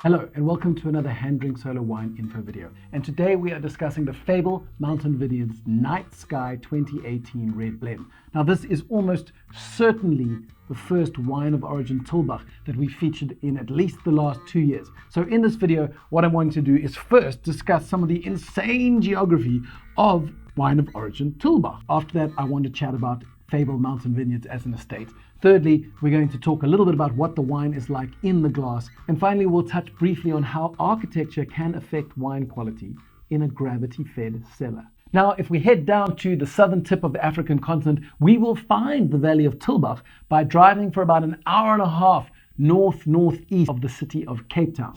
Hello and welcome to another HanDrinksSolo wine info video. And today we are discussing the Fable Mountain Vineyards Night Sky 2018 Red Blend. Now this is almost certainly the first wine of origin Tulbagh that we featured in at least the last 2 years. So in this video, what I'm wanting to do is first discuss some of the insane geography of wine of origin Tulbagh. After that, I want to chat about Fable Mountain Vineyards as an estate. Thirdly, we're going to talk a little bit about what the wine is like in the glass. And finally, we'll touch briefly on how architecture can affect wine quality in a gravity-fed cellar. Now, if we head down to the southern tip of the African continent, we will find the Valley of Tulbagh by driving for about an hour and a half northeast of the city of Cape Town.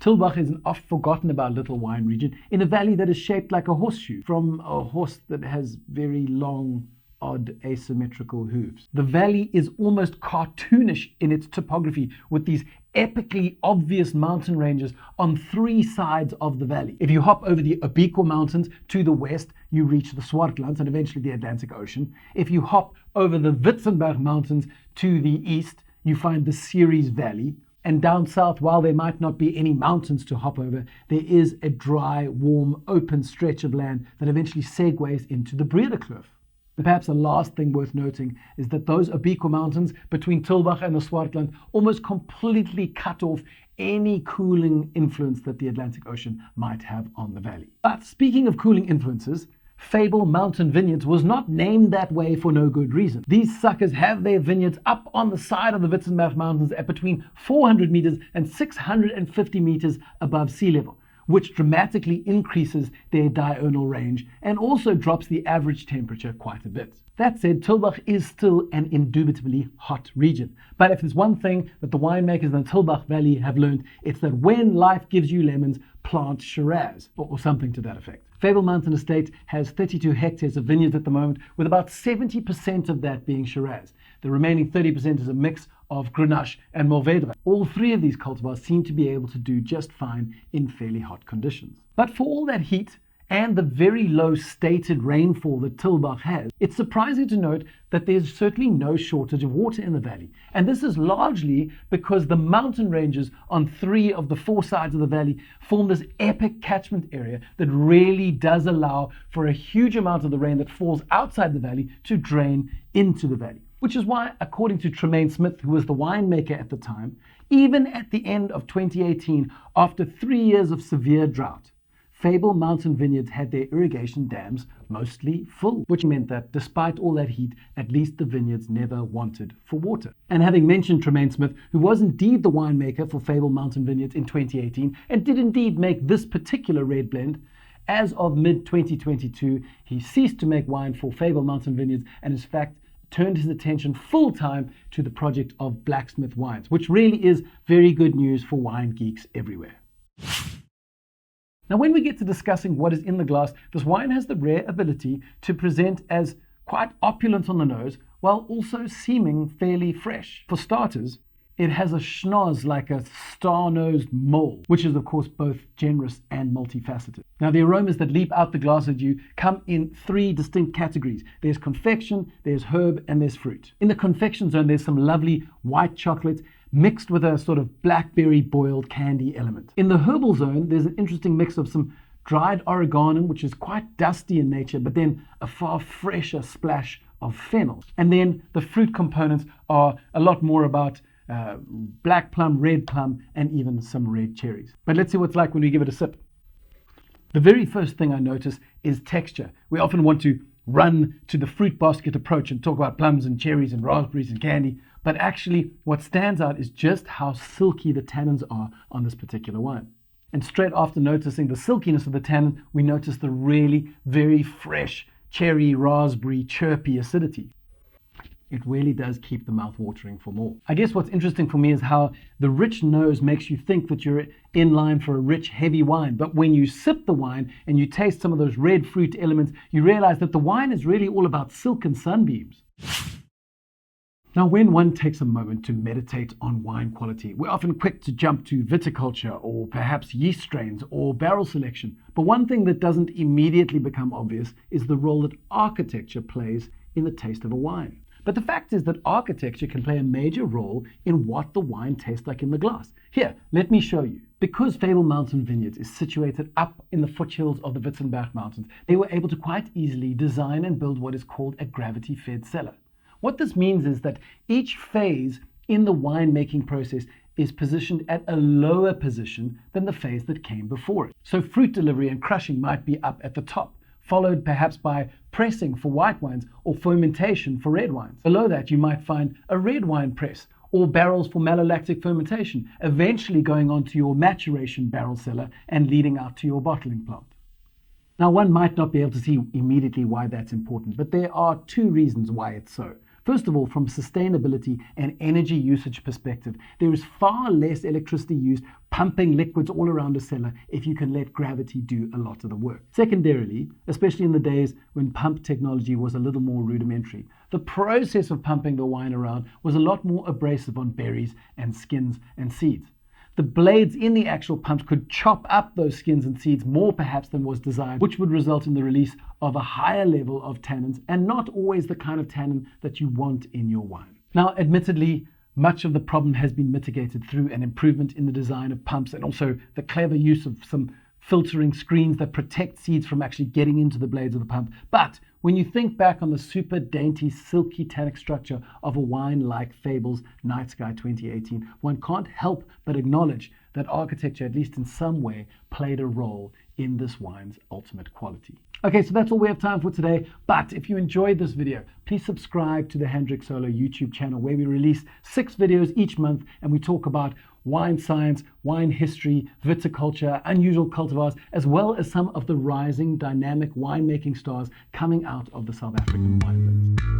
Tulbagh is an oft-forgotten about little wine region in a valley that is shaped like a horseshoe, from a horse that has very long, odd, asymmetrical hooves. The valley is almost cartoonish in its topography, with these epically obvious mountain ranges on three sides of the valley. If you hop over the Obiqua Mountains to the west, you reach the Swartland and eventually the Atlantic Ocean. If you hop over the Witzenberg Mountains to the east, you find the Ceres Valley. And down south, while there might not be any mountains to hop over, there is a dry, warm, open stretch of land that eventually segues into the Breedekloof. And perhaps the last thing worth noting is that those Obiqua Mountains between Tulbagh and the Swartland almost completely cut off any cooling influence that the Atlantic Ocean might have on the valley. But speaking of cooling influences, Fable Mountain Vineyards was not named that way for no good reason. These suckers have their vineyards up on the side of the Witzenberg Mountains at between 400 meters and 650 meters above sea level, which dramatically increases their diurnal range and also drops the average temperature quite a bit. That said, Tulbagh is still an indubitably hot region. But if there's one thing that the winemakers in the Tulbagh Valley have learned, it's that when life gives you lemons, plant Shiraz, or something to that effect. Fable Mountain Estate has 32 hectares of vineyards at the moment, with about 70% of that being Shiraz. The remaining 30% is a mix of Grenache and Mourvedre. All three of these cultivars seem to be able to do just fine in fairly hot conditions. But for all that heat and the very low stated rainfall that Tulbagh has, it's surprising to note that there's certainly no shortage of water in the valley. And this is largely because the mountain ranges on 3 of the 4 sides of the valley form this epic catchment area that really does allow for a huge amount of the rain that falls outside the valley to drain into the valley. Which is why, according to Tremayne Smith, who was the winemaker at the time, even at the end of 2018, after 3 years of severe drought, Fable Mountain Vineyards had their irrigation dams mostly full, which meant that despite all that heat, at least the vineyards never wanted for water. And having mentioned Tremayne Smith, who was indeed the winemaker for Fable Mountain Vineyards in 2018, and did indeed make this particular red blend, as of mid-2022, he ceased to make wine for Fable Mountain Vineyards and in fact turned his attention full-time to the project of Blacksmith Wines, which really is very good news for wine geeks everywhere. Now, when we get to discussing what is in the glass, this wine has the rare ability to present as quite opulent on the nose, while also seeming fairly fresh. For starters, it has a schnoz like a star-nosed mole, which is of course both generous and multifaceted. Now, the aromas that leap out the glass at you come in 3 distinct categories. There's confection, there's herb, and there's fruit. In the confection zone, there's some lovely white chocolate mixed with a sort of blackberry boiled candy element. In the herbal zone, there's an interesting mix of some dried oregano, which is quite dusty in nature, but then a far fresher splash of fennel. And then the fruit components are a lot more about black plum, red plum, and even some red cherries. But let's see what it's like when we give it a sip. The very first thing I notice is texture. We often want to run to the fruit basket approach and talk about plums and cherries and raspberries and candy, but actually what stands out is just how silky the tannins are on this particular wine. And straight after noticing the silkiness of the tannin, we notice the really very fresh cherry, raspberry, chirpy acidity. It really does keep the mouth watering for more. I guess what's interesting for me is how the rich nose makes you think that you're in line for a rich, heavy wine. But when you sip the wine and you taste some of those red fruit elements, you realize that the wine is really all about silk and sunbeams. Now, when one takes a moment to meditate on wine quality, we're often quick to jump to viticulture or perhaps yeast strains or barrel selection. But one thing that doesn't immediately become obvious is the role that architecture plays in the taste of a wine. But the fact is that architecture can play a major role in what the wine tastes like in the glass. Here, let me show you. Because Fable Mountain Vineyards is situated up in the foothills of the Witzenberg Mountains, they were able to quite easily design and build what is called a gravity-fed cellar. What this means is that each phase in the winemaking process is positioned at a lower position than the phase that came before it. So fruit delivery and crushing might be up at the top, followed perhaps by pressing for white wines or fermentation for red wines. Below that, you might find a red wine press or barrels for malolactic fermentation, eventually going on to your maturation barrel cellar and leading out to your bottling plant. Now, one might not be able to see immediately why that's important, but there are two reasons why it's so. First of all, from a sustainability and energy usage perspective, there is far less electricity used pumping liquids all around a cellar if you can let gravity do a lot of the work. Secondarily, especially in the days when pump technology was a little more rudimentary, the process of pumping the wine around was a lot more abrasive on berries and skins and seeds. The blades in the actual pumps could chop up those skins and seeds more perhaps than was desired, which would result in the release of a higher level of tannins and not always the kind of tannin that you want in your wine. Now, admittedly, much of the problem has been mitigated through an improvement in the design of pumps and also the clever use of some filtering screens that protect seeds from actually getting into the blades of the pump. But when you think back on the super dainty, silky tannic structure of a wine like Fable's Night Sky 2018, one can't help but acknowledge that architecture, at least in some way, played a role in this wine's ultimate quality. Okay, so that's all we have time for today. But if you enjoyed this video, please subscribe to the HanDrinksSolo YouTube channel, where we release 6 videos each month and we talk about wine science, wine history, viticulture, unusual cultivars, as well as some of the rising dynamic winemaking stars coming out of the South African wine belt.